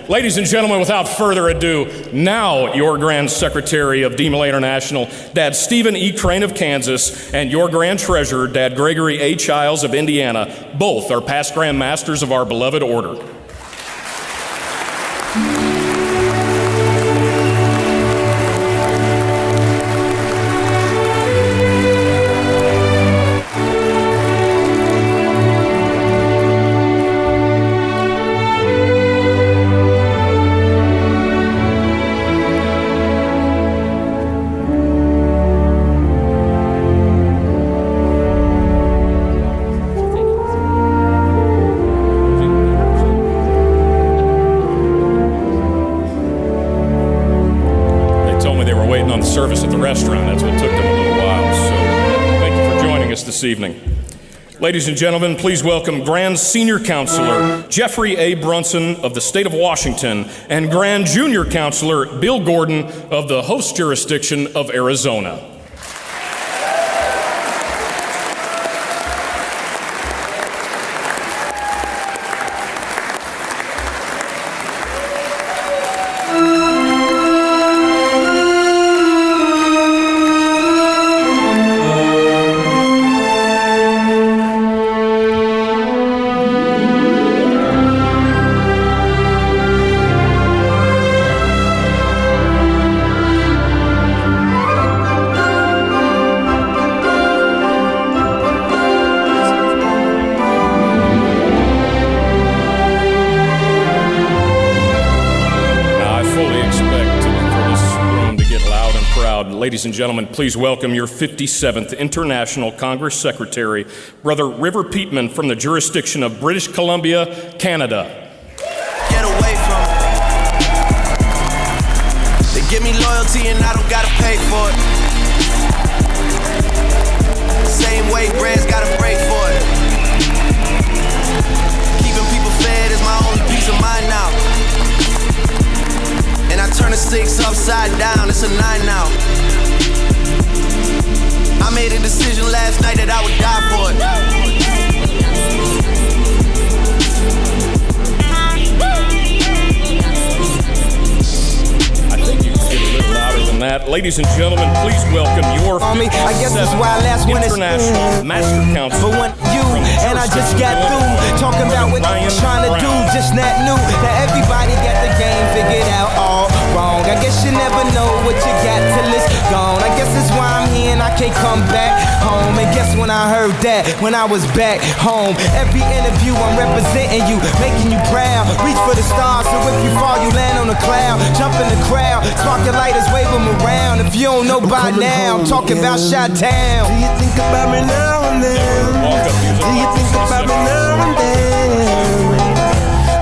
Ladies and gentlemen, without further ado, now your Grand Secretary of DeMolay International, Dad Stephen E. Crane of Kansas, and your Grand Treasurer, Dad Gregory A. Childs of Indiana, both are past Grand Masters of our beloved order. Service at the restaurant. That's what took them a little while. So thank you for joining us this evening. Ladies and gentlemen, please welcome Grand Senior Counselor Jeffrey A. Brunson of the state of Washington and Grand Junior Counselor Bill Gordon of the host jurisdiction of Arizona. Ladies and gentlemen, please welcome your 57th International Congress Secretary, Brother River Peatman from the jurisdiction of British Columbia, Canada. Get away from it. They give me loyalty and I don't gotta pay for it. Same way bread's gotta break for it. Keeping people fed is my only peace of mind now. And I turn the 6 upside down, it's a 9 now. I made a decision last night that I would die for it. I think you can get a little louder than that. Ladies and gentlemen, please welcome your I guess that's why last one is International Master Council. But when you and I just got through talking about what I'm trying to do, just not new. That everybody got the game figured out all wrong. I guess you never know what you got till it's gone. I guess that's why I'm here and I can't come back home. And guess when I heard that, when I was back home, every interview I'm representing you, making you proud. Reach for the stars, so if you fall, you land on a cloud. Jump in the crowd, spark your lighters, wave them around. If you don't know by now, I'm talking about Chi-Town. Do you think about me now and then? Do you think about me now and then?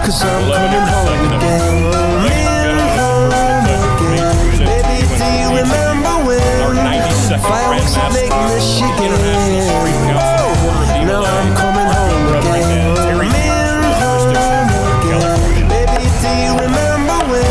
'Cause I'm coming home again. Baby, do you remember when fireworks in Lake Michigan? Now I'm coming home again. Baby, do you remember when?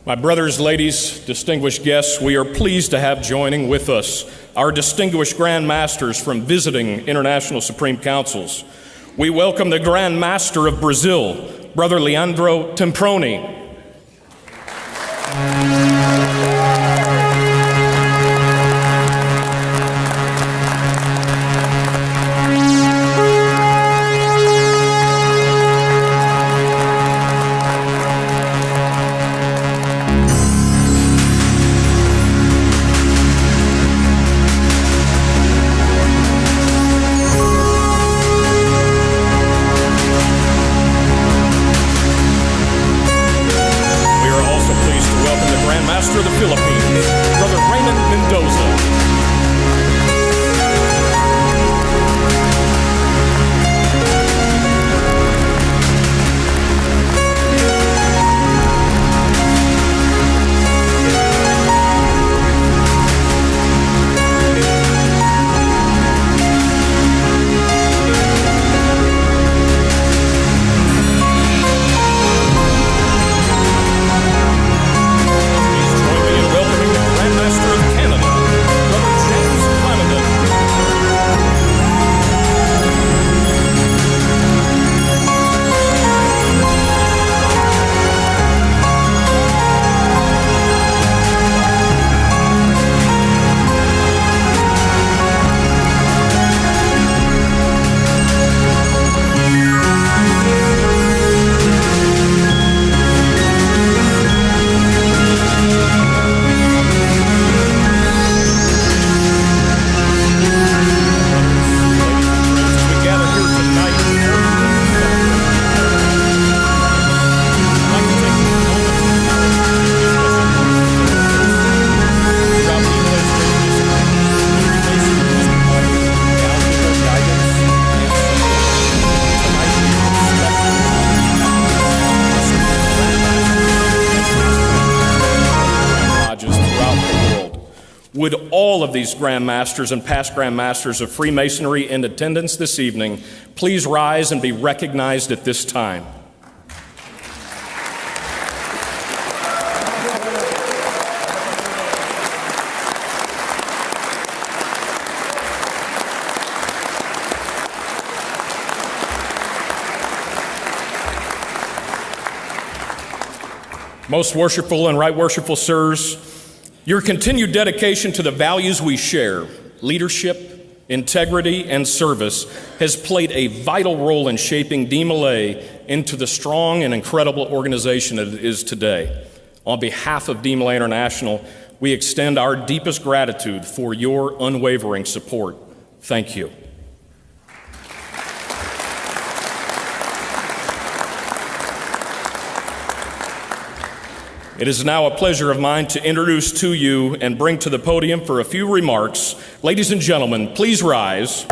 My brothers, ladies, distinguished guests, we are pleased to have joining with us our distinguished Grand Masters from visiting International Supreme Councils. We welcome the Grand Master of Brazil, Brother Leandro Temproni. Philippines, Brother Raymond Mendoza. Would all of these Grand Masters and past Grand Masters of Freemasonry in attendance this evening please rise and be recognized at this time? Most worshipful and right worshipful sirs, your continued dedication to the values we share, leadership, integrity, and service, has played a vital role in shaping DeMolay into the strong and incredible organization that it is today. On behalf of DeMolay International, we extend our deepest gratitude for your unwavering support. Thank you. It is now a pleasure of mine to introduce to you and bring to the podium for a few remarks. Ladies and gentlemen, please rise.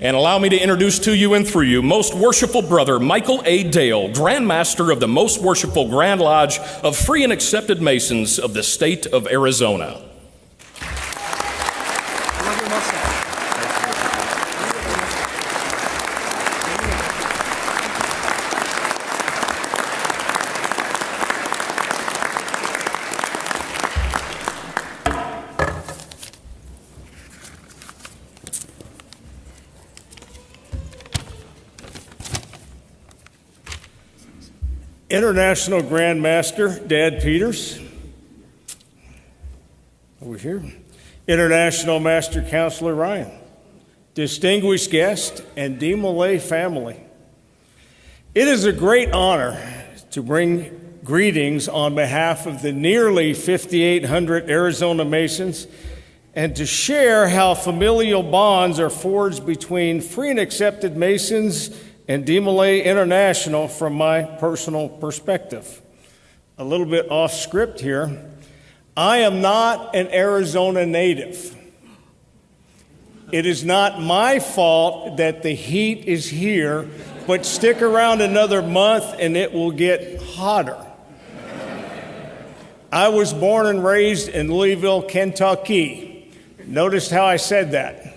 And allow me to introduce to you and through you Most Worshipful Brother Michael A. Dale, Grand Master of the Most Worshipful Grand Lodge of Free and Accepted Masons of the state of Arizona. International Grand Master Dad Peters, over here. International Master Counselor Ryan, distinguished guest, and DeMolay family. It is a great honor to bring greetings on behalf of the nearly 5,800 Arizona Masons and to share how familial bonds are forged between Free and Accepted Masons and DeMolay International from my personal perspective. A little bit off script here. I am not an Arizona native. It is not my fault that the heat is here, but stick around another month and it will get hotter. I was born and raised in Louisville, Kentucky. Notice how I said that.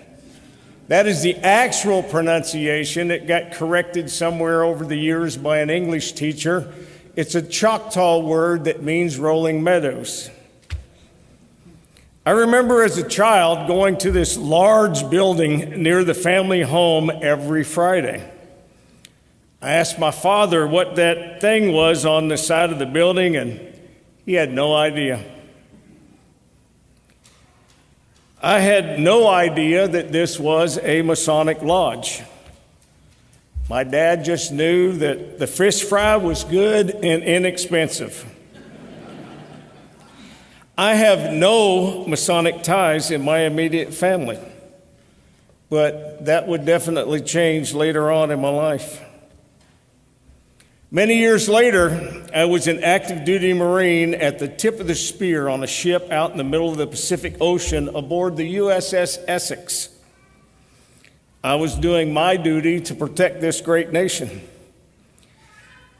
That is the actual pronunciation. It got corrected somewhere over the years by an English teacher. It's a Choctaw word that means rolling meadows. I remember as a child going to this large building near the family home every Friday. I asked my father what that thing was on the side of the building, and he had no idea. I had no idea that this was a Masonic lodge. My dad just knew that the fish fry was good and inexpensive. I have no Masonic ties in my immediate family, but that would definitely change later on in my life. Many years later, I was an active duty Marine at the tip of the spear on a ship out in the middle of the Pacific Ocean aboard the USS Essex. I was doing my duty to protect this great nation.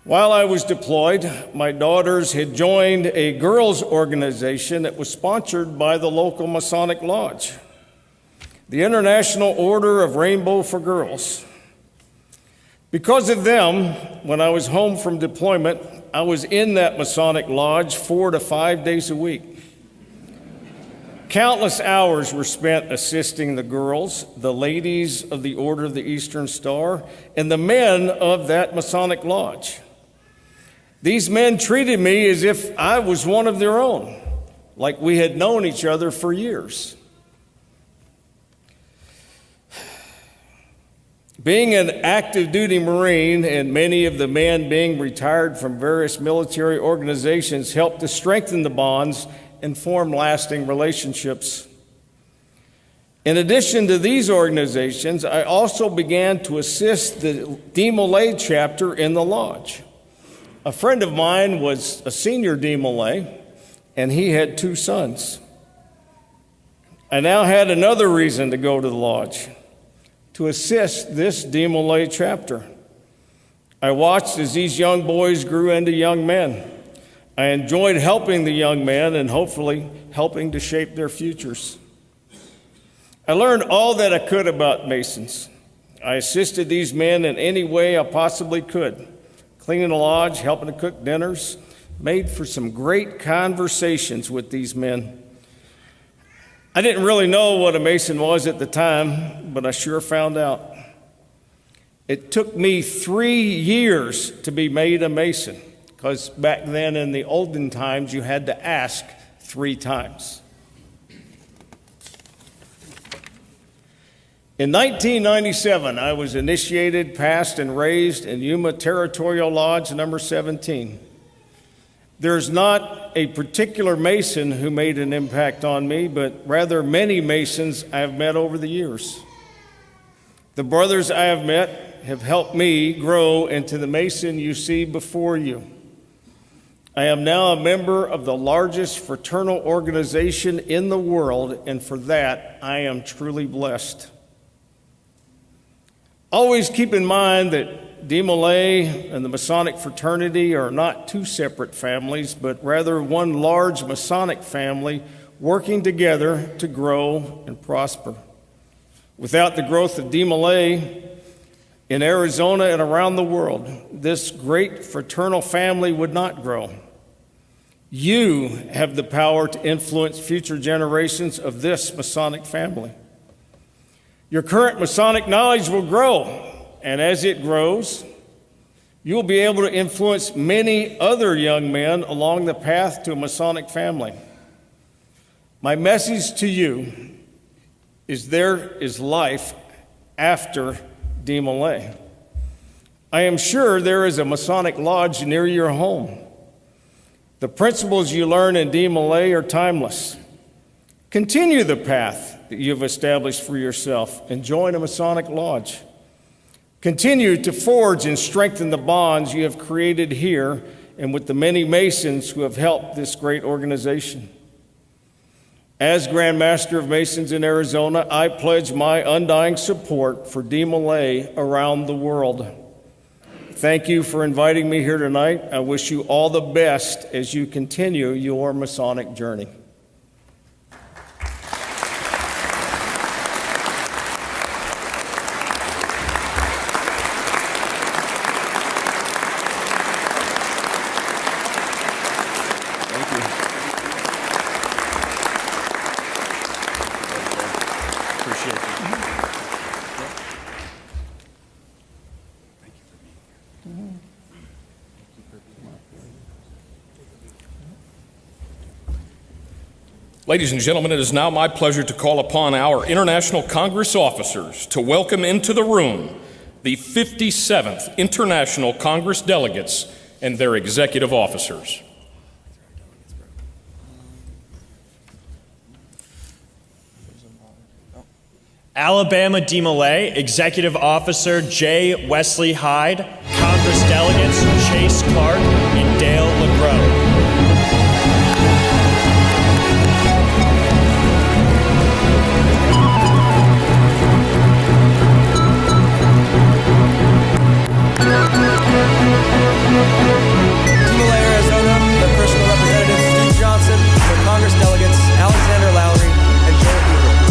While I was deployed, my daughters had joined a girls' organization that was sponsored by the local Masonic Lodge, the International Order of Rainbow for Girls. Because of them, when I was home from deployment, I was in that Masonic Lodge 4 to 5 days a week. Countless hours were spent assisting the girls, the ladies of the Order of the Eastern Star, and the men of that Masonic Lodge. These men treated me as if I was one of their own, like we had known each other for years. Being an active duty Marine and many of the men being retired from various military organizations helped to strengthen the bonds and form lasting relationships. In addition to these organizations, I also began to assist the DeMolay chapter in the lodge. A friend of mine was a senior DeMolay, and he had 2 sons. I now had another reason to go to the lodge, to assist this DeMolay chapter. I watched as these young boys grew into young men. I enjoyed helping the young men and hopefully helping to shape their futures. I learned all that I could about Masons. I assisted these men in any way I possibly could, cleaning the lodge, helping to cook dinners, made for some great conversations with these men. I didn't really know what a Mason was at the time, but I sure found out. It took me 3 years to be made a Mason, because back then in the olden times, you had to ask 3 times. In 1997, I was initiated, passed, and raised in Yuma Territorial Lodge number 17. There's not a particular Mason who made an impact on me, but rather many Masons I have met over the years. The brothers I have met have helped me grow into the Mason you see before you. I am now a member of the largest fraternal organization in the world, and for that, I am truly blessed. Always keep in mind that DeMolay and the Masonic fraternity are not 2 separate families, but rather one large Masonic family working together to grow and prosper. Without the growth of DeMolay in Arizona and around the world, this great fraternal family would not grow. You have the power to influence future generations of this Masonic family. Your current Masonic knowledge will grow, and as it grows, you will be able to influence many other young men along the path to a Masonic family. My message to you is there is life after DeMolay. I am sure there is a Masonic lodge near your home. The principles you learn in DeMolay are timeless. Continue the path that you've established for yourself and join a Masonic lodge. Continue to forge and strengthen the bonds you have created here and with the many Masons who have helped this great organization. As Grand Master of Masons in Arizona, I pledge my undying support for DeMolay around the world. Thank you for inviting me here tonight. I wish you all the best as you continue your Masonic journey. Ladies and gentlemen, it is now my pleasure to call upon our International Congress officers to welcome into the room the 57th International Congress delegates and their executive officers. Alabama DeMolay, Executive Officer J. Wesley Hyde, Congress delegates Chase Clark and Dale LeGros. DeMolay, Arizona, their personal representatives Steve Johnson, their Congress delegates Alexander Lowry and Joel Ebert.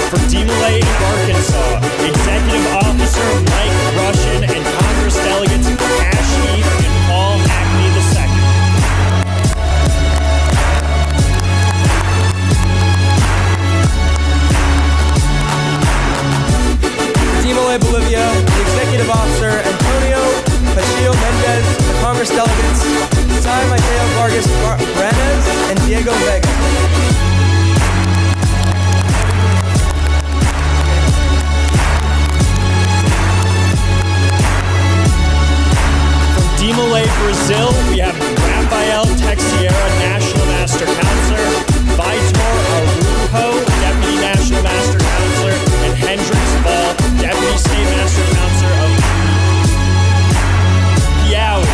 For DeMolay, Arkansas, Executive Officer Mike Russian and Congress delegates Ash Heath and Paul Hackney II. DeMolay, Bolivia, the Executive Officer Antonio Pacheco Mendez, the Congress delegates Sai Mateo Vargas Brandes and Diego Vega. DeMolay, Brazil, we have Rafael Teixeira, National Master Counselor, Vitor Arujo, Deputy National Master Counselor, and Hendrix Ball, Deputy State Master Counselor of Piauí.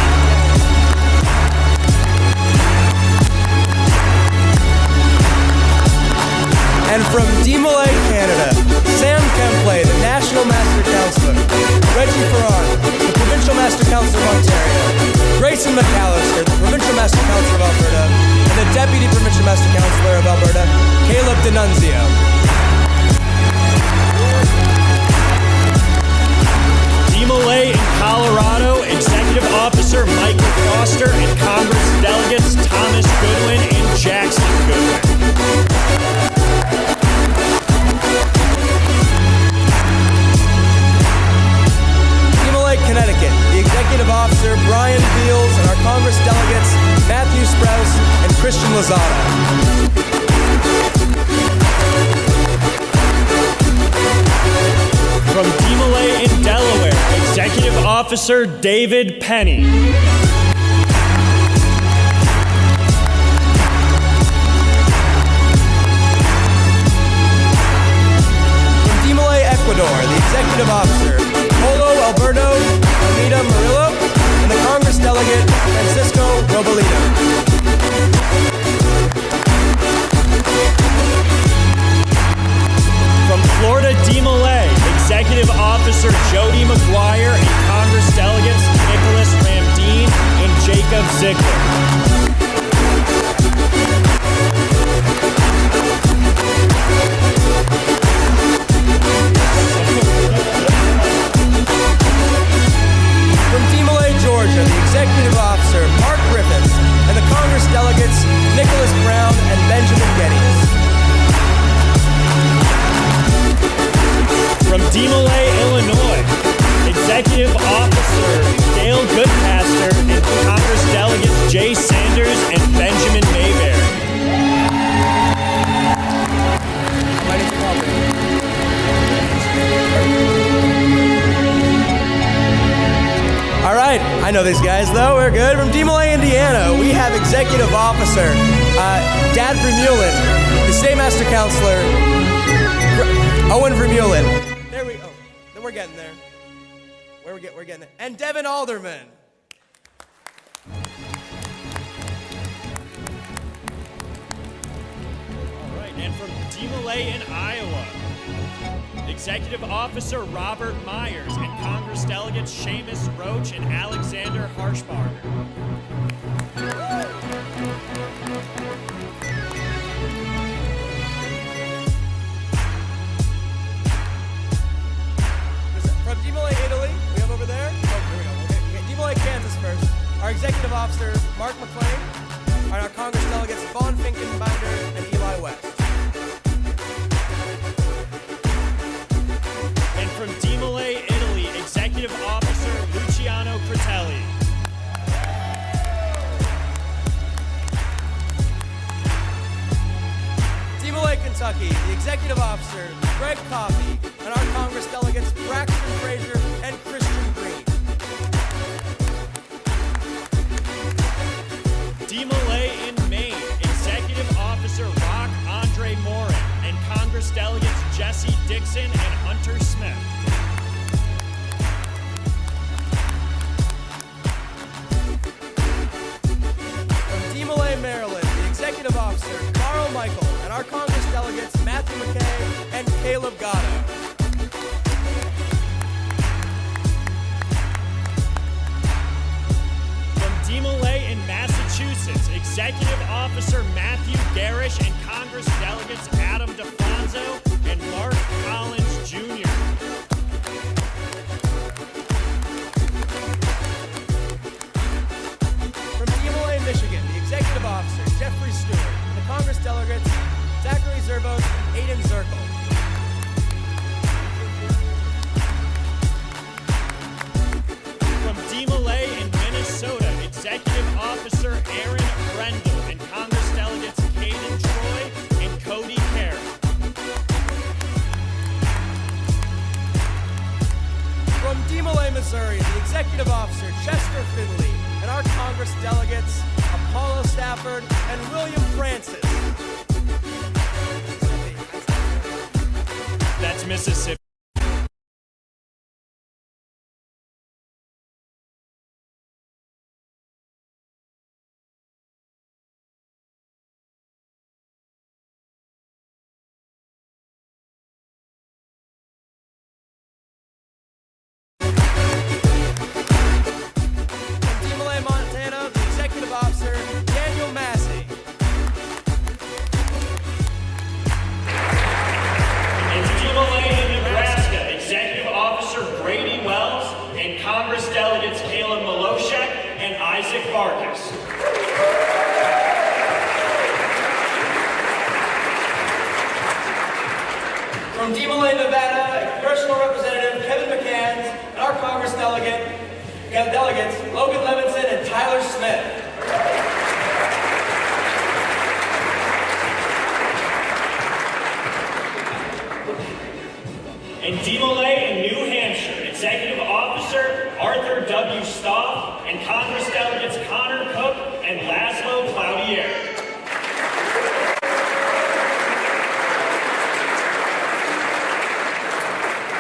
And from DeMolay, Canada, Sam Kemplay, the National Master Counselor, Reggie Ferran, the Provincial Master Counselor of Ontario, Grayson McAllister, the Provincial Master Counselor of Alberta, and the Deputy Provincial Master Counselor of Alberta, Caleb D'Annunzio. DeMolay in Colorado, Executive Officer Michael Foster and Congress delegates Thomas Goodwin and Jackson Goodwin. DeMolay, Connecticut, the Executive Officer Brian Beals and our Congress delegates Matthew Sprouse and Christian Lozada. From DeMolay in Delaware, Executive Officer David Penny. From DeMolay, Ecuador, the Executive Officer Polo Alberto Almeida Murillo and the Congress delegate Francisco Robolino. From Florida, DeMolay, Executive Officer Jody McGuire and Congress delegates Nicholas Ramdeen and Jacob Ziegler. From DeMolay, Georgia, the Executive Officer Mark Griffiths and the Congress delegates Nicholas Brown and Benjamin Geddes. From DeMolay, Illinois, Executive Officer Dale Goodpaster and Congress delegates Jay Sanders and Benjamin Mayberry. All right, I know these guys though. We're good. From DeMolay, Indiana, we have Executive Officer Dad Vermeulen, the State Master Counselor Owen Vermeulen. There we go. Then we're getting there. We're getting there. And Devin Alderman. All right, and from DeMolay in Iowa, Executive Officer Robert Myers and Congress delegates Seamus Roach and Alexander Harshbarger. From DeMolay, Italy, we have over there. Oh, here we go. Okay. DeMolay, Kansas first. Our Executive Officer, Mark McLean, and our Congress delegates Vaughn Finkenbinder and Eli West. And from DeMolay, Italy, Executive Officer Luciano Critelli. DeMolay, Kentucky, the Executive Officer, Greg Coffey, and our Congress delegates Braxton Fraser and Christian Green. DeMolay in Maine, Executive Congress delegates Jesse Dixon and Hunter Smith. From DeMolay, Maryland, the executive officer, Carl Michael, and our Congress delegates, Matthew McKay and Caleb Gatto. From DeMolay in Massachusetts, executive officer Matthew Garish and Congress delegates Adam DeFonso and Mark Collins Jr. From DeMolay, Michigan, the executive officer, Jeffrey Stewart, and the Congress delegates, Zachary Zervos and Aiden Zirkle. From DeMolay in Minnesota, executive officer Aaron Brendel and Congress delegates Caden Troy and Cody Carey. From DeMolay, Missouri, the executive officer, Chester Finley, and our Congress delegates, Apollo Stafford and William Francis. That's Mississippi. From DeMolay, Montana, the executive officer, Daniel Massey. In DeMolay, Nebraska, executive officer Brady Wells and Congress delegates Caleb Miloshek and Isaac Vargas. From DeMolay, Nevada, personal representative Kevin McCann, and our Congress delegates Logan Levinson and Tyler Smith. In DeMolay in New Hampshire, executive officer Arthur W. Staub and Congress delegates Connor Cook and Laszlo Cloutier.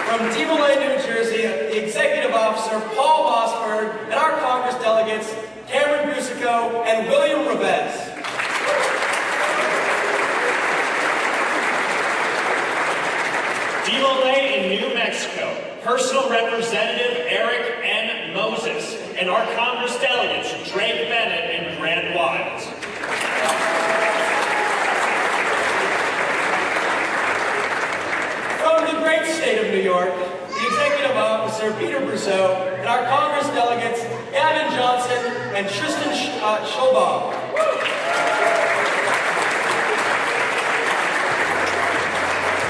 From DeMolay, New Jersey, the executive officer Paul Mossberg, and our Congress delegates Cameron Busico and William Revesz. DeMolay in New Mexico, personal representative Eric N. Moses and our Congress delegates Drake Bennett and Grant Wiles. From the great state of New York, the executive officer Peter Brousseau, and our Congress delegates Gavin Johnson and Tristan Schobach.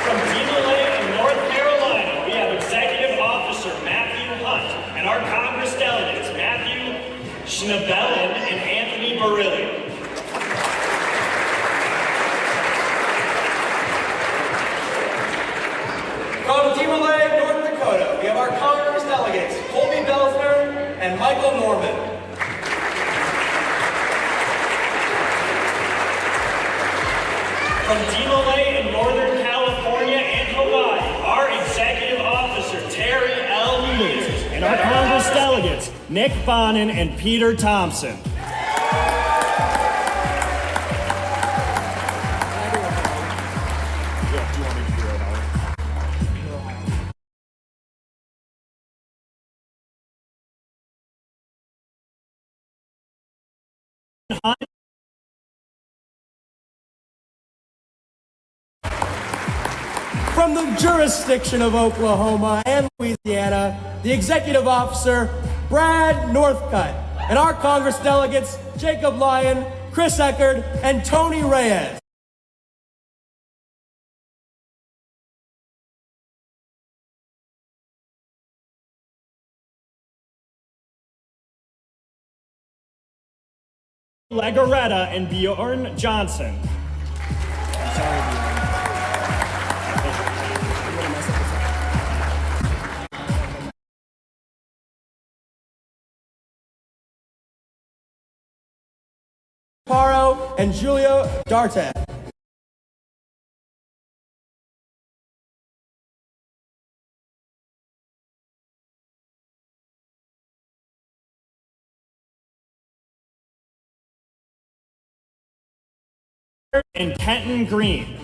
From DeMolay in North Carolina, we have executive officer Matthew Hunt and our Congress delegates Matthew Schnabelin and Anthony Barilli. From DeMolay, North Dakota, we have our Congress delegates Colby Belsner and Michael Norman. From DeMolay in Northern California and Hawaii, our executive officer Terry L. Mears and our Congress delegates Nick Bonin and Peter Thompson. From the jurisdiction of Oklahoma and Louisiana, the executive officer, Brad Northcutt, and our Congress delegates, Jacob Lyon, Chris Eckerd, and Tony Reyes. Legaretta and Bjorn Johnson. Paro and Julio Darte. and Kenton Green.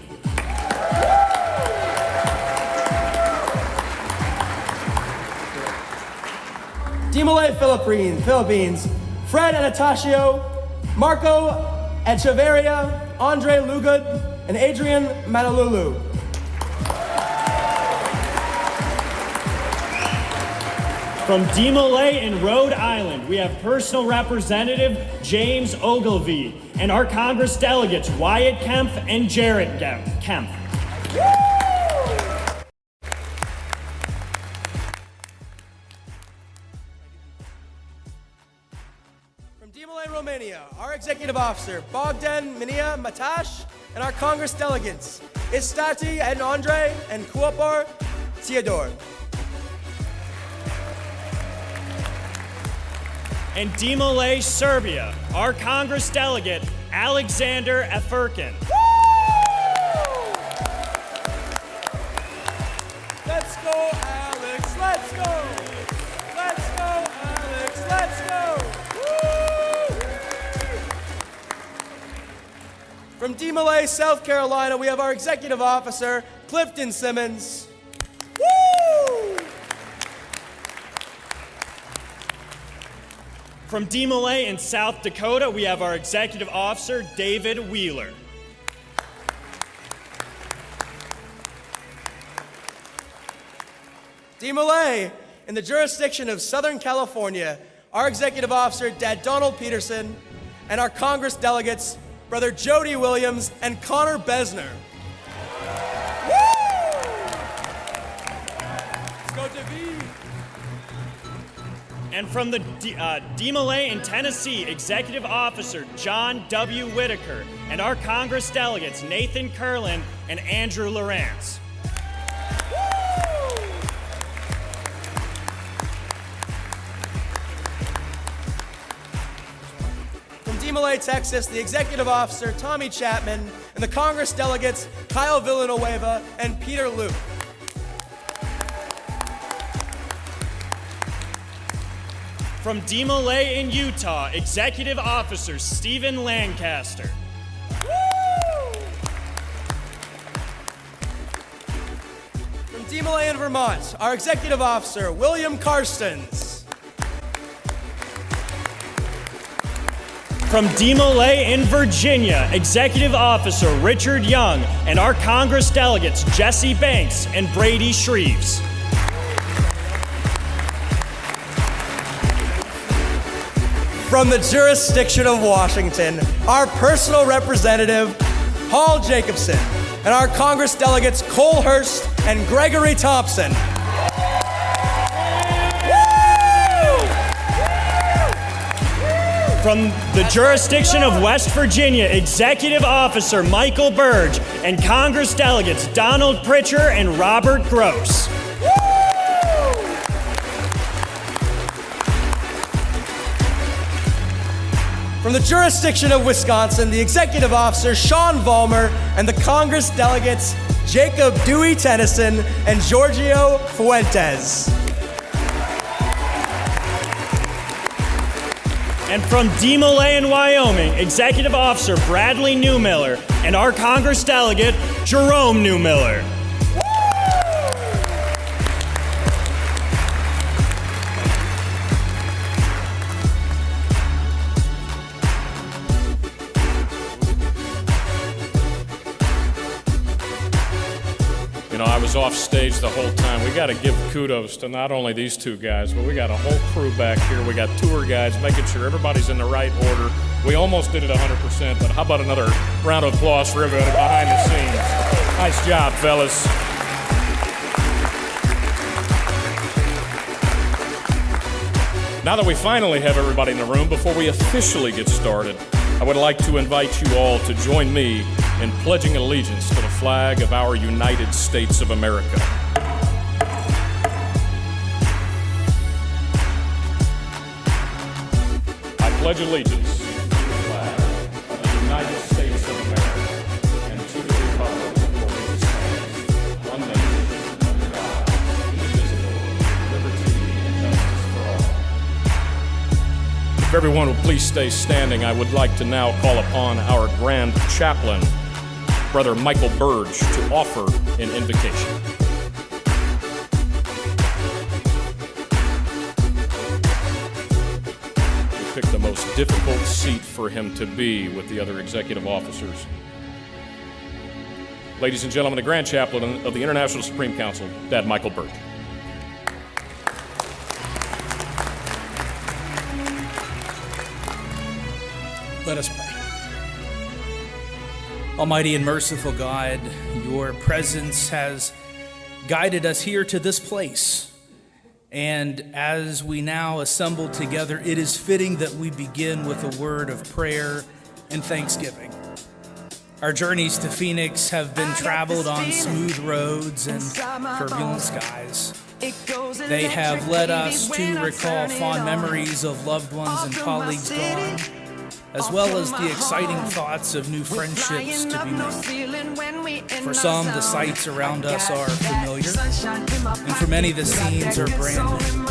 DeMolay, Philippines, Fred Anastasio, Marco Echeverria, Andre Lugud, and Adrian Manalulu. From DeMolay in Rhode Island, we have Personal Representative James Ogilvie and our Congress delegates Wyatt Kemp and Jarrett Kemp. From DeMolay, Romania, our Executive Officer Bogdan Minia Matash and our Congress delegates Istati and Andre and Kuopar Theodore. And DeMolay, Serbia, our Congress delegate, Alexander Efirkin. Let's go, Alex, let's go! Let's go, Alex, let's go! Woo! From DeMolay, South Carolina, we have our Executive Officer, Clifton Simmons. Woo! From DeMolay in South Dakota, we have our Executive Officer, David Wheeler. DeMolay, in the jurisdiction of Southern California, our Executive Officer, Dad Donald Peterson, and our Congress delegates, Brother Jody Williams and Connor Besner. Woo! Let's go, David. And from the DeMolay in Tennessee, Executive Officer John W. Whitaker, and our Congress delegates Nathan Curlin and Andrew Lawrence. From DeMolay, Texas, the Executive Officer Tommy Chapman, and the Congress delegates Kyle Villanueva and Peter Luke. From DeMolay in Utah, Executive Officer Stephen Lancaster. From DeMolay in Vermont, our Executive Officer William Karstens. From DeMolay in Virginia, Executive Officer Richard Young and our Congress delegates Jesse Banks and Brady Shreves. From the jurisdiction of Washington, our personal representative, Paul Jacobson, and our Congress delegates Cole Hurst and Gregory Thompson. From the jurisdiction of West Virginia, Executive Officer Michael Burge and Congress delegates Donald Pritchard and Robert Gross. From the jurisdiction of Wisconsin, the Executive Officer Sean Vollmer and the Congress delegates Jacob Dewey Tennyson and Giorgio Fuentes. And from DeMolay in Wyoming, Executive Officer Bradley Newmiller and our Congress delegate Jerome Newmiller. I was off stage the whole time. We got to give kudos to not only these two guys, but we got a whole crew back here. We got tour guides making sure everybody's in the right order. We almost did it 100%, but how about another round of applause for everybody behind the scenes? Nice job, fellas. Now that we finally have everybody in the room, before we officially get started, I would like to invite you all to join me in pledging allegiance to the flag of our United States of America. I pledge allegiance to the flag of the United States of America and to the republic for which it stands, one nation, under God, indivisible, with liberty and justice for all. If everyone will please stay standing, I would like to now call upon our Grand Chaplain, Brother Michael Burge to offer an invocation. We picked the most difficult seat for him to be with the other executive officers. Ladies and gentlemen, the Grand Chaplain of the International Supreme Council, Dad Michael Burge. Let us pray. Almighty and merciful God, your presence has guided us here to this place. And as we now assemble together, it is fitting that we begin with a word of prayer and thanksgiving. Our journeys to Phoenix have been traveled on smooth roads and turbulent skies. They have led us to recall fond memories of loved ones and colleagues gone, as well as the exciting thoughts of new friendships to be made. For some, the sights around us are familiar, and for many, the scenes are brand new.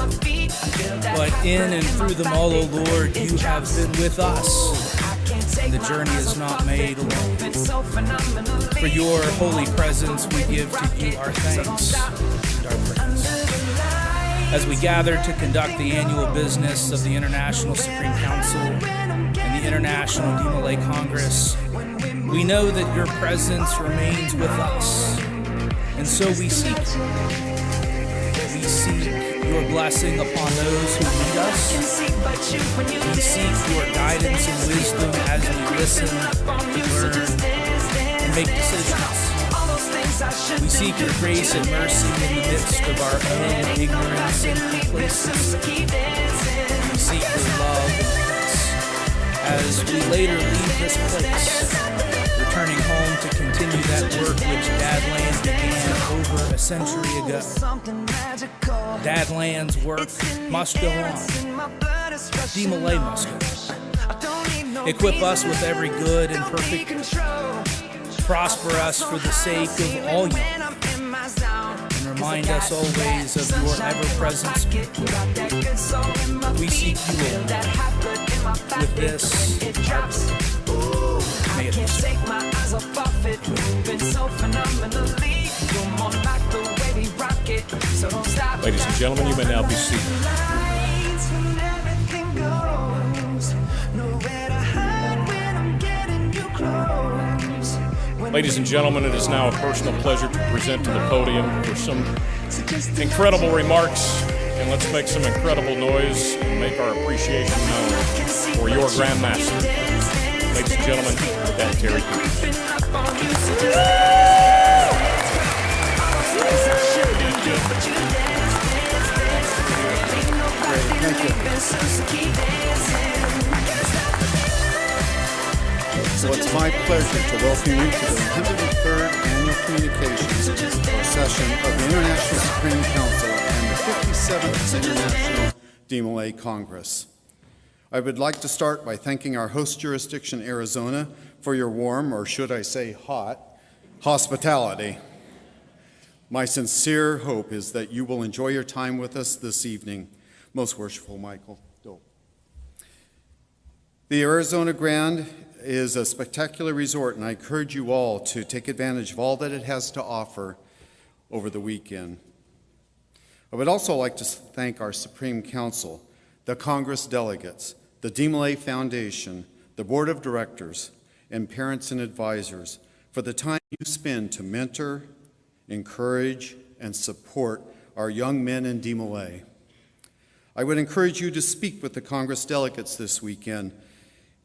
But in and through them all, O Lord, you have been with us, and the journey is not made alone. For your holy presence, we give to you our thanks and our praise. As we gather to conduct the annual business of the International Supreme Council and the International DeMolay Congress, we know that your presence remains with us, and so we seek your blessing upon those who lead us. We seek your guidance and wisdom as we listen, learn, and make decisions. We seek your grace and mercy in the midst of our own ignorance and complacency. We seek your love and peace as we later leave this place, returning home to continue that work which Dadland began over a century ago. Dadland's work must go on. DeMolay must go on. Equip us with every good and perfect gift. Prosper us for the sake of all you, and remind us always of your ever-present Spirit. We seek you, Lord, with this, may it be so. Ladies and gentlemen, you may now be seated. Ladies and gentlemen, it is now a personal pleasure to present to the podium for some incredible remarks, and let's make some incredible noise and make our appreciation known for your Grand Master. Ladies and gentlemen, Dad Terry Peters. So it's my pleasure to welcome you to the 103rd Annual Communications Session of the International Supreme Council and the 57th International DeMolay Congress. I would like to start by thanking our host jurisdiction, Arizona, for your warm, or should I say hot, hospitality. My sincere hope is that you will enjoy your time with us this evening. Most worshipful Michael. The Arizona Grand is a spectacular resort, and I encourage you all to take advantage of all that it has to offer over the weekend. I would also like to thank our Supreme Council, the Congress delegates, the DeMolay Foundation, the Board of Directors, and parents and advisors for the time you spend to mentor, encourage, and support our young men in DeMolay. I would encourage you to speak with the Congress delegates this weekend,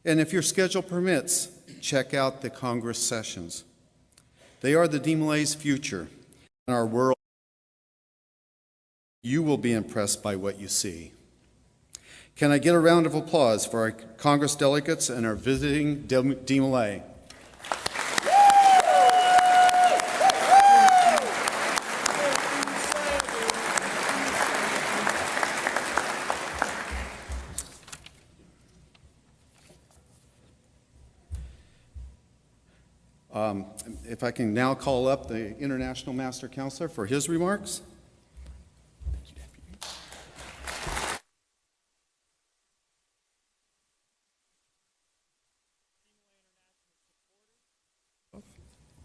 and if your schedule permits, check out the Congress sessions. They are the DeMolay's future in our world. You will be impressed by what you see. Can I get a round of applause for our Congress delegates and our visiting DeMolay? If I can now call up the International Master Counselor for his remarks.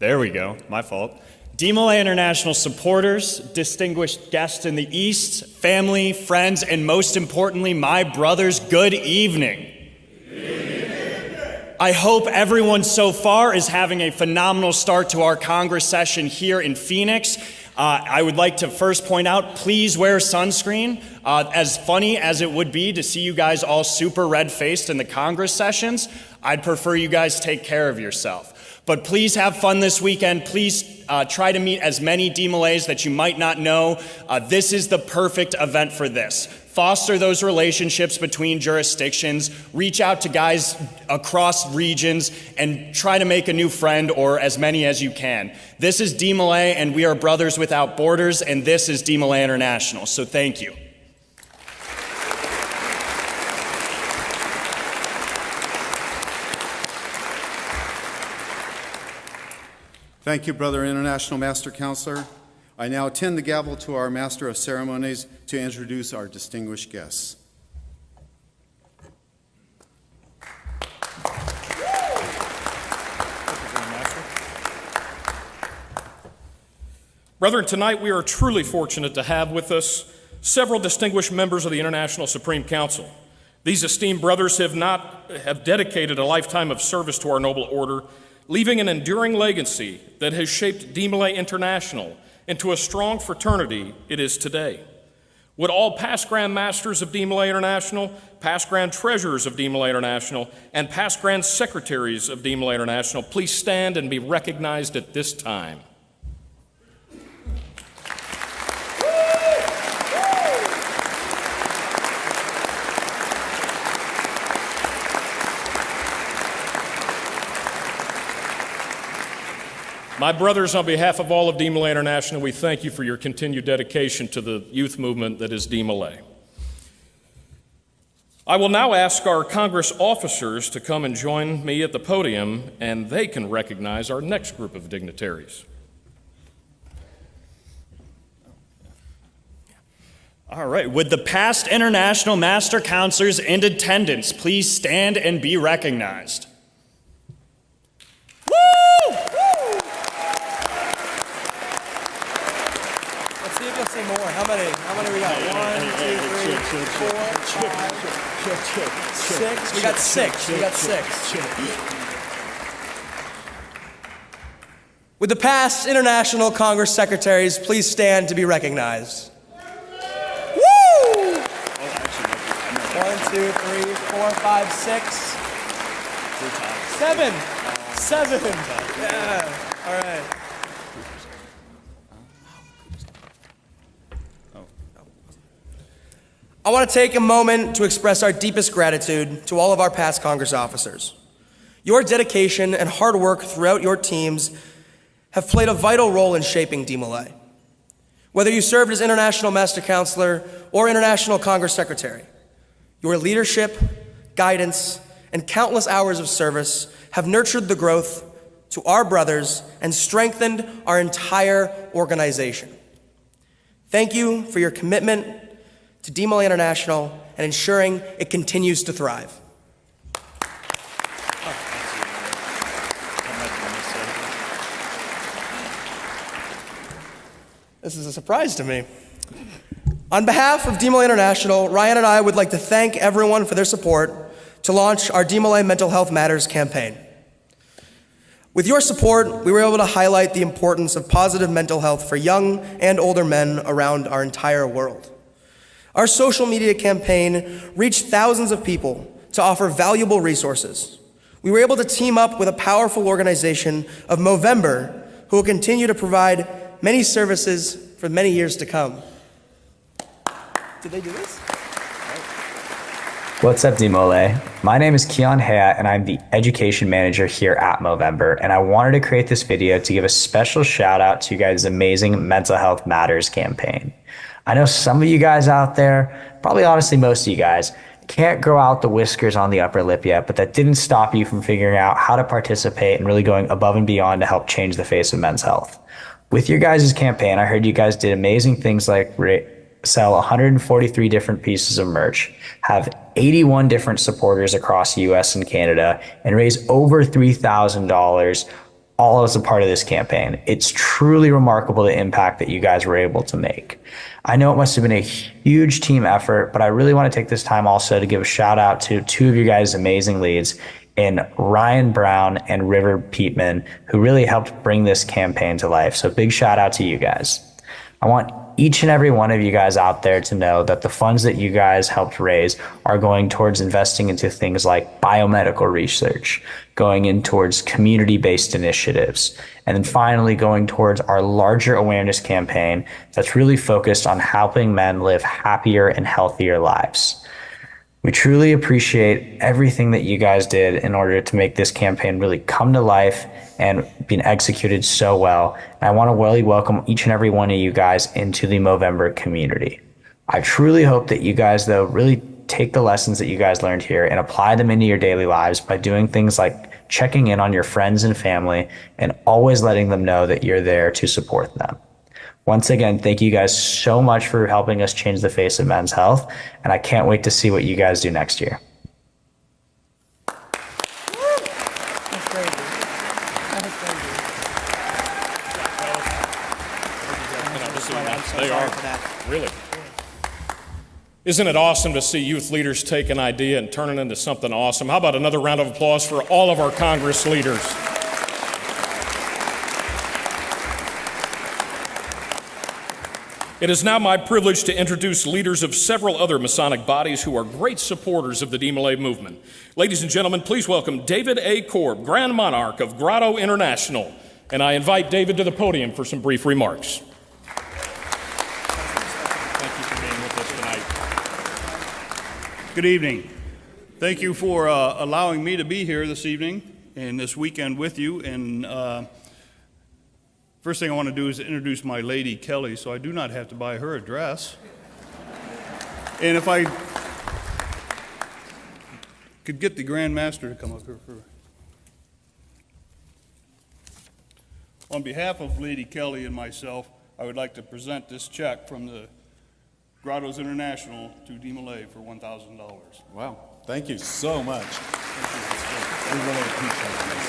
There we go, my fault. DeMolay International supporters, distinguished guests in the East, family, friends, and most importantly, my brothers, good evening. I hope everyone so far is having a phenomenal start to our Congress session here in Phoenix. I would like to first point out, please wear sunscreen. As funny as it would be to see you guys all super red-faced in the Congress sessions, I'd prefer you guys take care of yourself. But please have fun this weekend. Please try to meet as many DeMolays that you might not know. This is the perfect event for this. Foster those relationships between jurisdictions, reach out to guys across regions, and try to make a new friend or as many as you can. This is DeMolay, and we are brothers without borders, and this is DeMolay International, so thank you. Thank you, Brother International Master Counselor. I now tend the gavel to our Master of Ceremonies to introduce our distinguished guests. Brethren, tonight we are truly fortunate to have with us several distinguished members of the International Supreme Council. These esteemed brothers have dedicated a lifetime of service to our noble order, leaving an enduring legacy that has shaped DeMolay International into a strong fraternity it is today. Would all past Grand Masters of DeMolay International, past Grand Treasurers of DeMolay International, and past Grand Secretaries of DeMolay International please stand and be recognized at this time. My brothers, on behalf of all of DeMolay International, we thank you for your continued dedication to the youth movement that is DeMolay. I will now ask our Congress officers to come and join me at the podium, and they can recognize our next group of dignitaries. All right, would the past International Master Counselors in attendance please stand and be recognized? Say more. How many we got? 1, 2, 3, 4, 5, 6. We got six. Would the past International Congress Secretaries please stand to be recognized? Woo! 1, 2, 3, 4, 5, 6. 7. Yeah. All right. I want to take a moment to express our deepest gratitude to all of our past Congress officers. Your dedication and hard work throughout your teams have played a vital role in shaping DeMolay. Whether you served as International Master Counselor or International Congress Secretary, your leadership, guidance, and countless hours of service have nurtured the growth to our brothers and strengthened our entire organization. Thank you for your commitment to DeMolay International and ensuring it continues to thrive. This is a surprise to me. On behalf of DeMolay International, Ryan and I would like to thank everyone for their support to launch our DeMolay Mental Health Matters campaign. With your support, we were able to highlight the importance of positive mental health for young and older men around our entire world. Our social media campaign reached thousands of people to offer valuable resources. We were able to team up with a powerful organization of Movember, who will continue to provide many services for many years to come. Did they do this? What's up, DeMolay? My name is Keon Hayat, and I'm the Education Manager here at Movember, and I wanted to create this video to give a special shout out to you guys' amazing Mental Health Matters campaign. I know some of you guys out there, probably honestly most of you guys, can't grow out the whiskers on the upper lip yet, but that didn't stop you from figuring out how to participate and really going above and beyond to help change the face of men's health. With your guys' campaign, I heard you guys did amazing things like sell 143 different pieces of merch, have 81 different supporters across the US and Canada, and raise over $3,000, all of us a part of this campaign. It's truly remarkable the impact that you guys were able to make. I know it must have been a huge team effort, but I really want to take this time also to give a shout out to two of you guys' amazing leads in Ryan Brown and River Peatman, who really helped bring this campaign to life. So big shout out to you guys. I want each and every one of you guys out there to know that the funds that you guys helped raise are going towards investing into things like biomedical research, going in towards community-based initiatives, and then finally going towards our larger awareness campaign that's really focused on helping men live happier and healthier lives. We truly appreciate everything that you guys did in order to make this campaign really come to life and being executed so well. And I want to really welcome each and every one of you guys into the Movember community. I truly hope that you guys, though, really take the lessons that you guys learned here and apply them into your daily lives by doing things like checking in on your friends and family and always letting them know that you're there to support them. Once again, thank you guys so much for helping us change the face of men's health, and I can't wait to see what you guys do next year. They are, really. Isn't it awesome to see youth leaders take an idea and turn it into something awesome? How about another round of applause for all of our Congress leaders? It is now my privilege to introduce leaders of several other Masonic bodies who are great supporters of the DeMolay movement. Ladies and gentlemen, please welcome David A. Korb, Grand Monarch of Grotto International. And I invite David to the podium for some brief remarks. Thank you for being with us tonight. Good evening. Thank you for allowing me to be here this evening and this weekend with you. And first thing I want to do is introduce my lady, Kelly, so I do not have to buy her a dress. And if I could get the Grand Master to come up here for. On behalf of Lady Kelly and myself, I would like to present this check from the Grottos International to DeMolay for $1,000. Wow, thank you so much. We really appreciate this.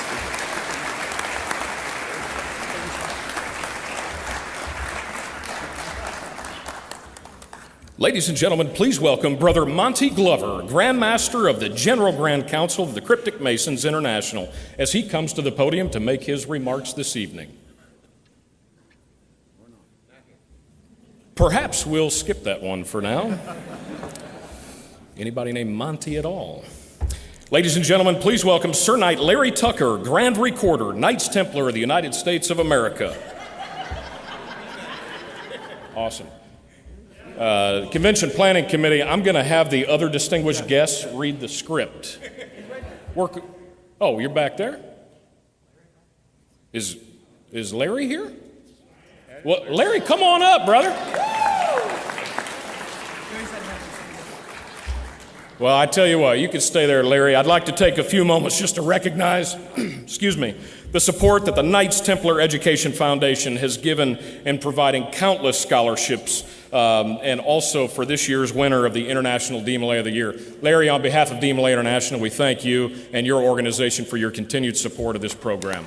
Ladies and gentlemen, please welcome Brother Monty Glover, Grand Master of the General Grand Council of the Cryptic Masons International, as he comes to the podium to make his remarks this evening. Perhaps we'll skip that one for now. Anybody named Monty at all? Ladies and gentlemen, please welcome Sir Knight Larry Tucker, Grand Recorder, Knights Templar of the United States of America. Awesome. Convention Planning Committee, I'm going to have the other distinguished guests read the script. Oh, you're back there? Is Larry here? Well, Larry, come on up, brother. Well, I tell you what, you can stay there, Larry. I'd like to take a few moments just to recognize, excuse me, the support that the Knights Templar Education Foundation has given in providing countless scholarships, and also for this year's winner of the International DeMolay of the Year. Larry, on behalf of DeMolay International, we thank you and your organization for your continued support of this program.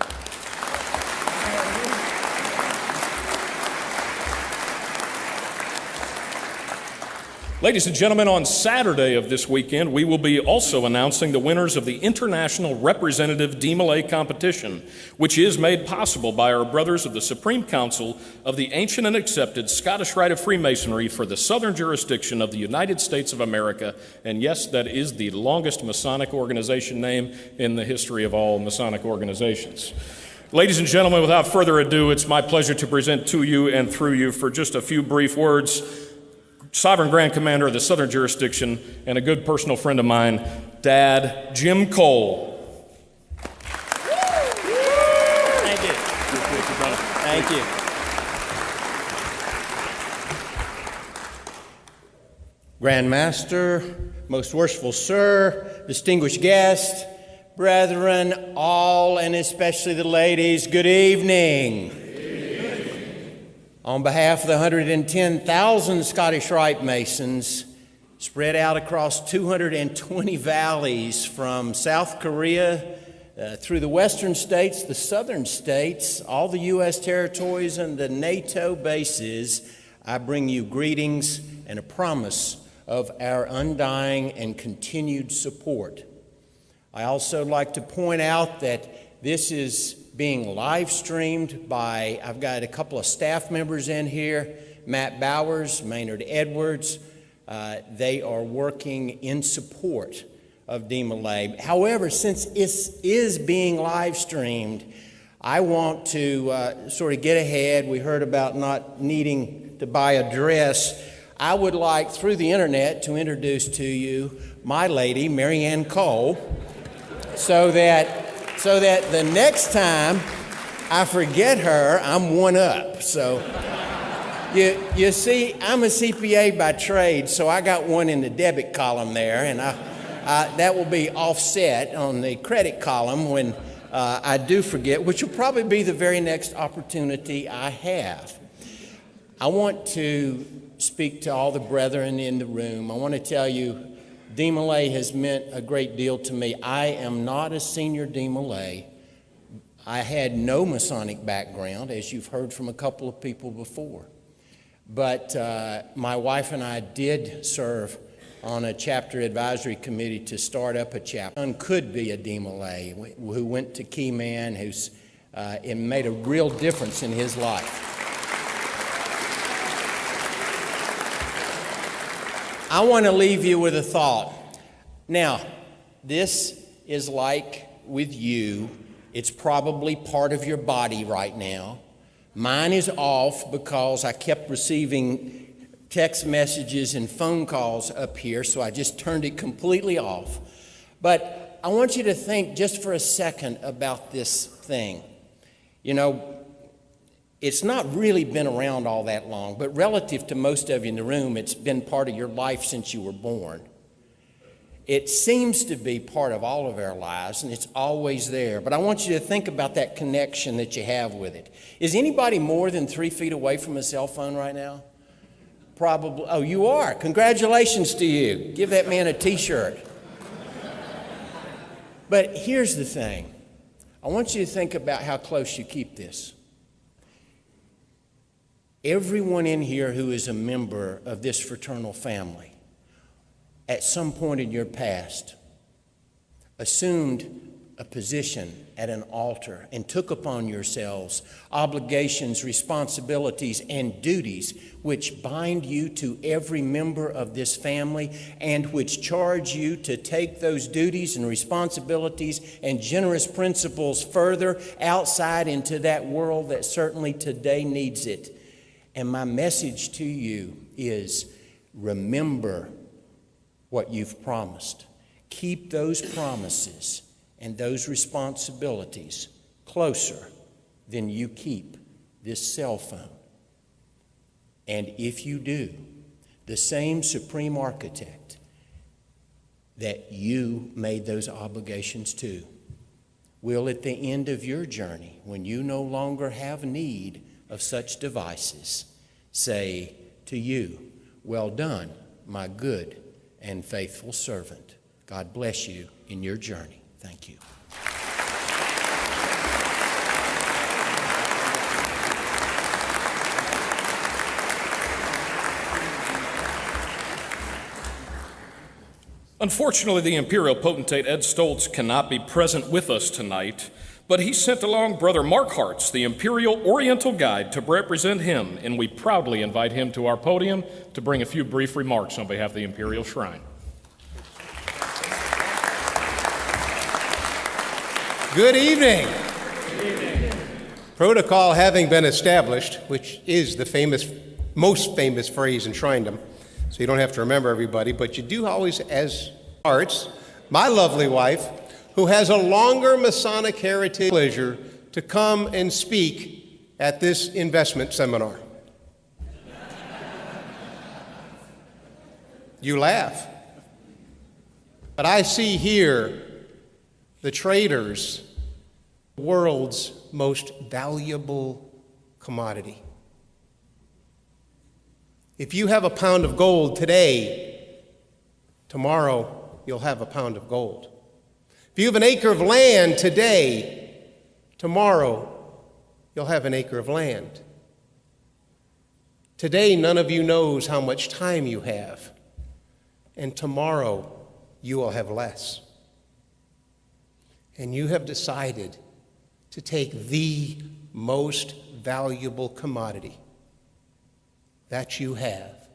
Ladies and gentlemen, on Saturday of this weekend, we will be also announcing the winners of the International Representative DeMolay Competition, which is made possible by our brothers of the Supreme Council of the Ancient and Accepted Scottish Rite of Freemasonry for the Southern Jurisdiction of the United States of America. And yes, that is the longest Masonic organization name in the history of all Masonic organizations. Ladies and gentlemen, without further ado, it's my pleasure to present to you and through you for just a few brief words Sovereign Grand Commander of the Southern Jurisdiction, and a good personal friend of mine, Dad Jim Cole. Thank you. Thank you. Grand Master, most worshipful Sir, distinguished guests, brethren, all and especially the ladies, good evening. On behalf of the 110,000 Scottish Rite Masons spread out across 220 valleys from South Korea through the western states, the southern states, all the U.S. territories, and the NATO bases, I bring you greetings and a promise of our undying and continued support. I also like to point out that this is being live streamed by, I've got a couple of staff members in here, Matt Bowers, Maynard Edwards. They are working in support of DeMolay. However, since it is being live streamed, I want to sort of get ahead. We heard about not needing to buy a dress. I would like, through the internet, to introduce to you my lady, Mary Ann Cole, so that the next time I forget her, I'm one up. So you see, I'm a CPA by trade, so I got one in the debit column there, and that will be offset on the credit column when I do forget, which will probably be the very next opportunity I have. I want to speak to all the brethren in the room. I want to tell you, DeMolay has meant a great deal to me. I am not a senior DeMolay. I had no Masonic background, as you've heard from a couple of people before. But my wife and I did serve on a chapter advisory committee to start up a chapter. One could be a DeMolay who went to Keyman, who's it made a real difference in his life. I want to leave you with a thought. Now, this is like with you. It's probably part of your body right now. Mine is off because I kept receiving text messages and phone calls up here, so I just turned it completely off. But I want you to think just for a second about this thing. You know, it's not really been around all that long, but relative to most of you in the room, it's been part of your life since you were born. It seems to be part of all of our lives, and it's always there. But I want you to think about that connection that you have with it. Is anybody more than 3 feet away from a cell phone right now? Probably. Oh, you are. Congratulations to you. Give that man a T-shirt. But here's the thing. I want you to think about how close you keep this. Everyone in here who is a member of this fraternal family, at some point in your past, assumed a position at an altar and took upon yourselves obligations, responsibilities, and duties which bind you to every member of this family and which charge you to take those duties and responsibilities and generous principles further outside into that world that certainly today needs it. And my message to you is, remember what you've promised. Keep those promises and those responsibilities closer than you keep this cell phone. And if you do, the same supreme architect that you made those obligations to will, at the end of your journey, when you no longer have need of such devices, say to you, "Well done, my good and faithful servant." God bless you in your journey. Thank you. Unfortunately, the Imperial Potentate Ed Stoltz cannot be present with us tonight, but he sent along Brother Mark Hartz, the Imperial Oriental Guide, to represent him, and we proudly invite him to our podium to bring a few brief remarks on behalf of the Imperial Shrine. Good evening. Protocol having been established, which is the most famous phrase in Shrindom, so you don't have to remember everybody, but you do always, as Arts, my lovely wife, who has a longer Masonic heritage, pleasure to come and speak at this investment seminar. You laugh. But I see here the traders, the world's most valuable commodity. If you have a pound of gold today, tomorrow you'll have a pound of gold. If you have an acre of land today, tomorrow you'll have an acre of land. Today, none of you knows how much time you have, and tomorrow you will have less. And you have decided to take the most valuable commodity that you have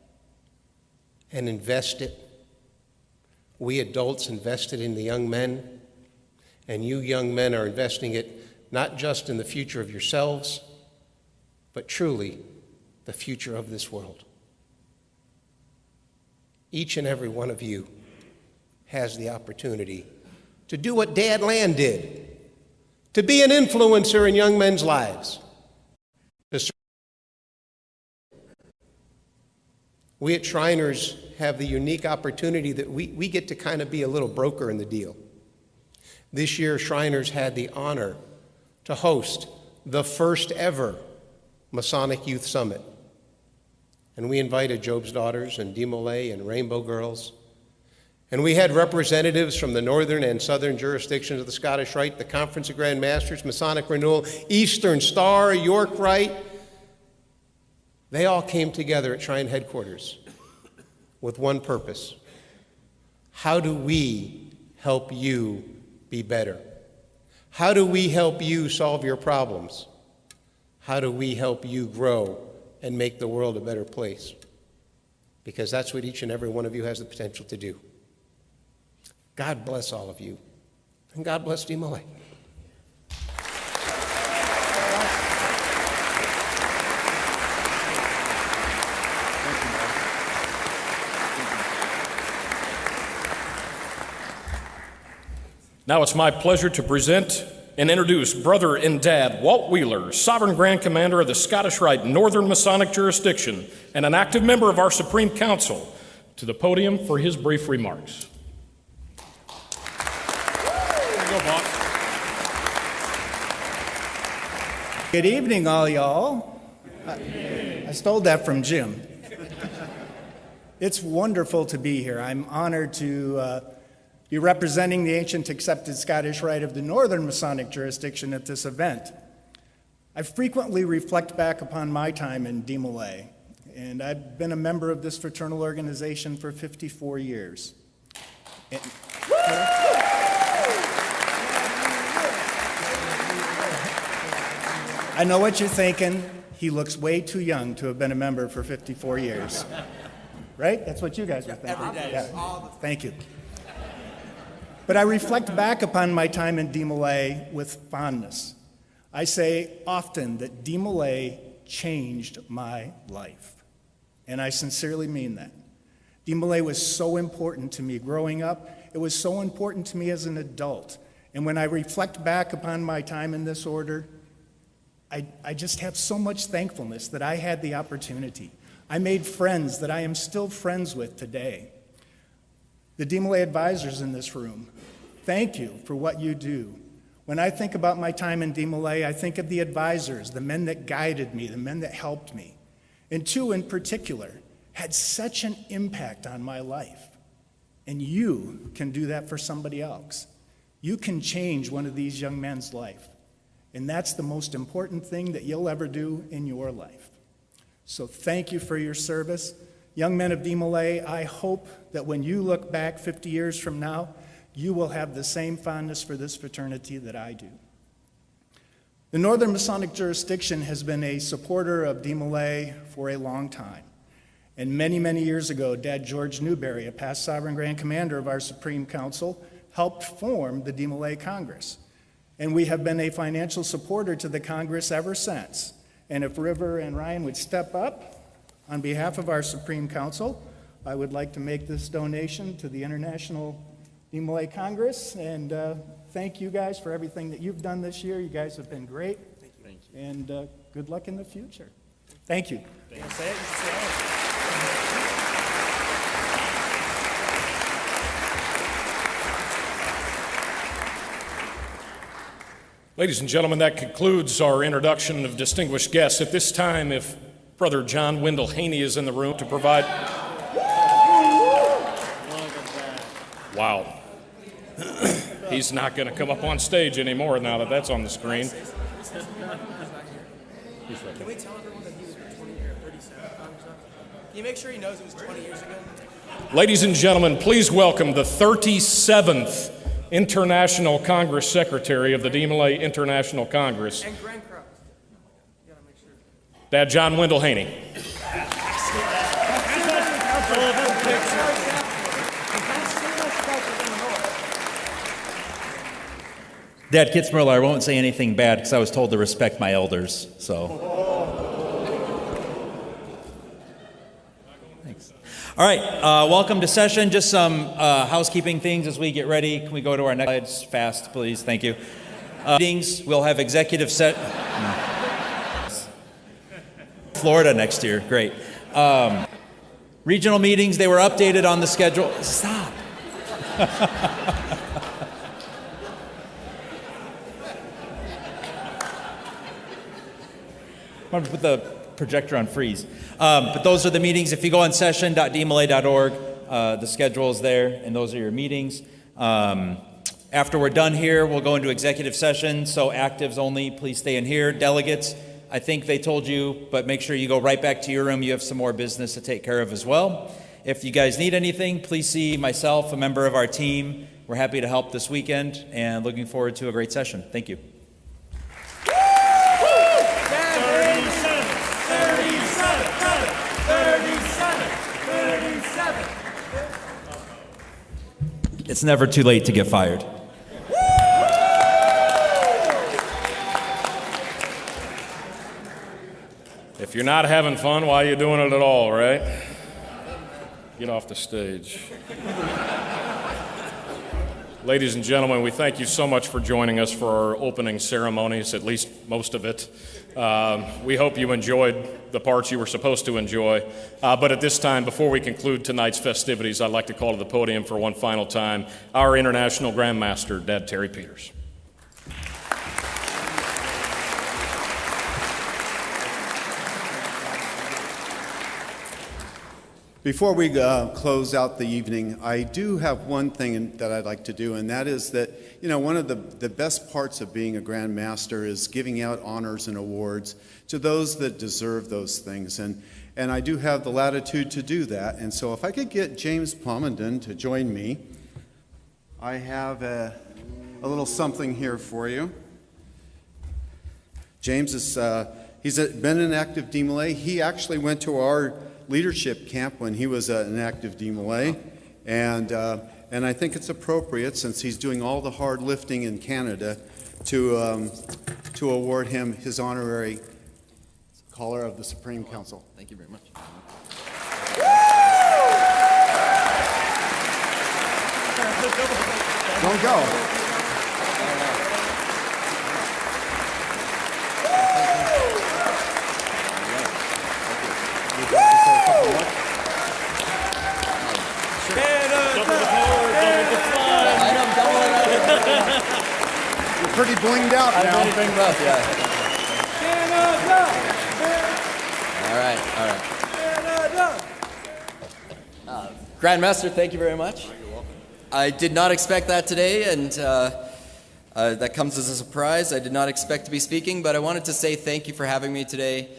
and invest it. We adults invest it in the young men, and you young men are investing it not just in the future of yourselves, but truly the future of this world. Each and every one of you has the opportunity to do what Dad Land did, to be an influencer in young men's lives. We at Shriners have the unique opportunity that we get to kind of be a little broker in the deal. This year, Shriners had the honor to host the first ever Masonic Youth Summit. And we invited Job's Daughters and DeMolay and Rainbow Girls. And we had representatives from the northern and southern jurisdictions of the Scottish Rite, the Conference of Grand Masters, Masonic Renewal, Eastern Star, York Rite. They all came together at Shrine headquarters with one purpose. How do we help you be better? How do we help you solve your problems? How do we help you grow and make the world a better place? Because that's what each and every one of you has the potential to do. God bless all of you, and God bless DeMolay. Now it's my pleasure to present and introduce Brother and Dad Walt Wheeler, Sovereign Grand Commander of the Scottish Rite Northern Masonic Jurisdiction and an active member of our Supreme Council, to the podium for his brief remarks. Good evening, all y'all. I stole that from Jim. It's wonderful to be here. I'm honored to be representing the ancient accepted Scottish Rite of the Northern Masonic Jurisdiction at this event. I frequently reflect back upon my time in DeMolay, and I've been a member of this fraternal organization for 54 years. I know what you're thinking. He looks way too young to have been a member for 54 years. Right? That's what you guys were thinking. Every day. Yeah. Thank you. But I reflect back upon my time in DeMolay with fondness. I say often that DeMolay changed my life. And I sincerely mean that. DeMolay was so important to me growing up. It was so important to me as an adult. And when I reflect back upon my time in this order, I just have so much thankfulness that I had the opportunity. I made friends that I am still friends with today. The DeMolay advisors in this room, thank you for what you do. When I think about my time in DeMolay, I think of the advisors, the men that guided me, the men that helped me. And two in particular had such an impact on my life. And you can do that for somebody else. You can change one of these young men's life. And that's the most important thing that you'll ever do in your life. So thank you for your service. Young men of DeMolay, I hope that when you look back 50 years from now, you will have the same fondness for this fraternity that I do. The Northern Masonic Jurisdiction has been a supporter of DeMolay for a long time. And many, many years ago, Dad George Newberry, a past Sovereign Grand Commander of our Supreme Council, helped form the DeMolay Congress. And we have been a financial supporter to the Congress ever since. And if River and Ryan would step up, on behalf of our Supreme Council, I would like to make this donation to the International DeMolay Congress. And thank you guys for everything that you've done this year. You guys have been great. Thank you. And good luck in the future. Thank you. Say it, you say it. Ladies and gentlemen, that concludes our introduction of distinguished guests. At this time, if Brother John Wendell Haney is in the room to provide... Wow. He's not going to come up on stage anymore now that that's on the screen. Can we tell everyone that he was 20 or 37? Can you make sure he knows it was 20 years ago? Ladies and gentlemen, please welcome the 37th International Congress Secretary of the DeMolay International Congress, And Grand Cross. You gotta make sure. Dad John Wendell Haney. Dad Kitzmiller, I won't say anything bad because I was told to respect my elders, so. Thanks. All right, welcome to session. Just some housekeeping things as we get ready. Can we go to our next slides fast, please? Thank you. Meetings, we'll have executive Florida next year, great. Regional meetings, they were updated on the schedule. Stop. I'm going to put the projector on freeze. But those are the meetings. If you go on session.demolay.org, the schedule is there, and those are your meetings. After we're done here, we'll go into executive session, so actives only, please stay in here. Delegates, I think they told you, but make sure you go right back to your room. You have some more business to take care of as well. If you guys need anything, please see myself, a member of our team. We're happy to help this weekend, and looking forward to a great session. Thank you. It's never too late to get fired. If you're not having fun, why are you doing it at all, right? Get off the stage. Ladies and gentlemen, we thank you so much for joining us for our opening ceremonies, at least most of it. We hope you enjoyed the parts you were supposed to enjoy. But at this time, before we conclude tonight's festivities, I'd like to call to the podium for one final time our International Grandmaster, Dad Terry Peters. Before we close out the evening, I do have one thing that I'd like to do, and that is that, one of the best parts of being a Grand Master is giving out honors and awards to those that deserve those things. And I do have the latitude to do that. And so if I could get James Plumenden to join me, I have a little something here for you. James is, he's been an active DeMolay. He actually went to our leadership camp when he was an active DeMolay, and I think it's appropriate, since he's doing all the hard lifting in Canada, to award him his honorary Collar of the Supreme Council. Thank you very much. Don't go. You're pretty blinged out now. I'm pretty blinged up, yeah. All right. Grandmaster, thank you very much. You're welcome. I did not expect that today, and that comes as a surprise. I did not expect to be speaking, but I wanted to say thank you for having me today.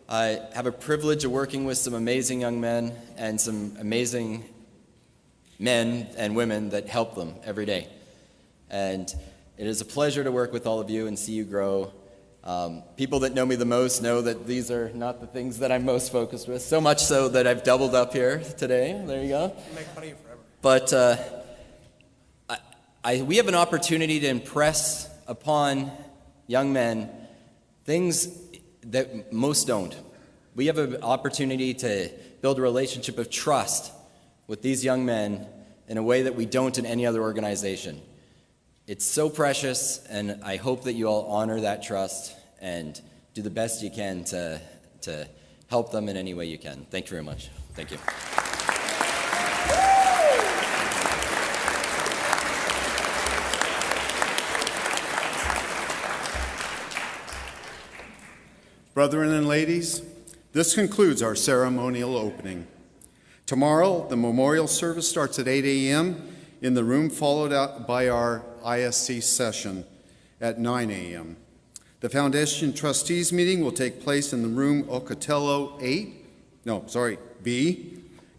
I have a privilege of working with some amazing young men and some amazing men and women that help them every day. And it is a pleasure to work with all of you and see you grow. People that know me the most know that these are not the things that I'm most focused with, so much so that I've doubled up here today. There you go. I'll make fun of you forever. But we have an opportunity to impress upon young men things that most don't. We have an opportunity to build a relationship of trust with these young men in a way that we don't in any other organization. It's so precious, and I hope that you all honor that trust and do the best you can to help them in any way you can. Thank you very much. Thank you. Brethren and ladies, this concludes our ceremonial opening. Tomorrow, the memorial service starts at 8 a.m., in the room, followed out by our ISC session at 9 a.m. The Foundation Trustees meeting will take place in the room Ocatello B.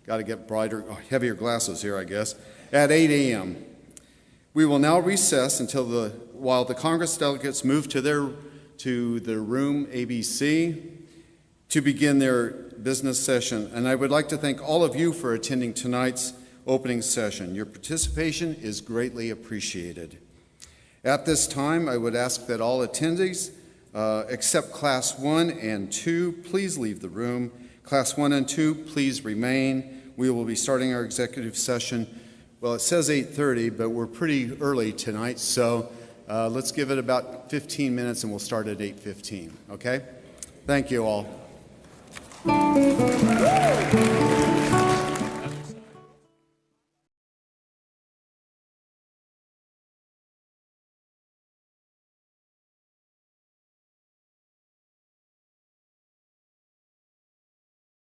Got to get brighter, heavier glasses here, I guess, at 8 a.m. We will now recess while the Congress delegates move to the room ABC to begin their business session. And I would like to thank all of you for attending tonight's opening session. Your participation is greatly appreciated. At this time, I would ask that all attendees, except Class 1 and 2, please leave the room. Class 1 and 2, please remain. We will be starting our executive session. Well, it says 8:30, but we're pretty early tonight, so let's give it about 15 minutes and we'll start at 8:15, okay? Thank you all.